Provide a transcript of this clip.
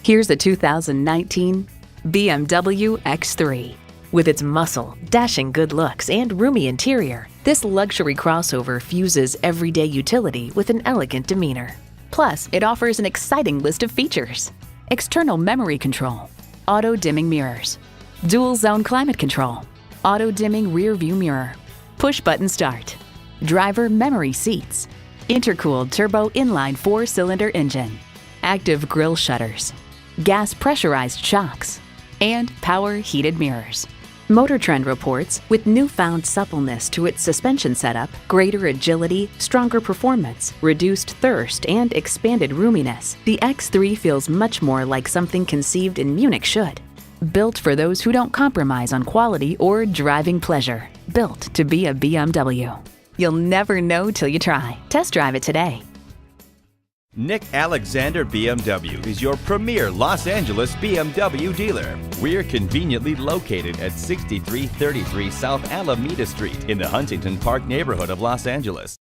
Here's a 2019 BMW X3. With its muscle, dashing good looks, and roomy interior, this luxury crossover fuses everyday utility with an elegant demeanor. Plus, it offers an exciting list of features: external memory control, auto-dimming mirrors, dual-zone climate control, auto-dimming rear-view mirror, push-button start, driver memory seats, intercooled turbo inline 4-cylinder engine, active grille shutters, gas pressurized shocks, and power heated mirrors. Motor Trend reports, with newfound suppleness to its suspension setup, greater agility, stronger performance, reduced thirst, and expanded roominess, the X3 feels much more like something conceived in Munich should. Built for those who don't compromise on quality or driving pleasure. Built to be a BMW. You'll never know till you try. Test drive it today. Nick Alexander BMW is your premier Los Angeles BMW dealer. We're conveniently located at 6333 South Alameda Street in the Huntington Park neighborhood of Los Angeles.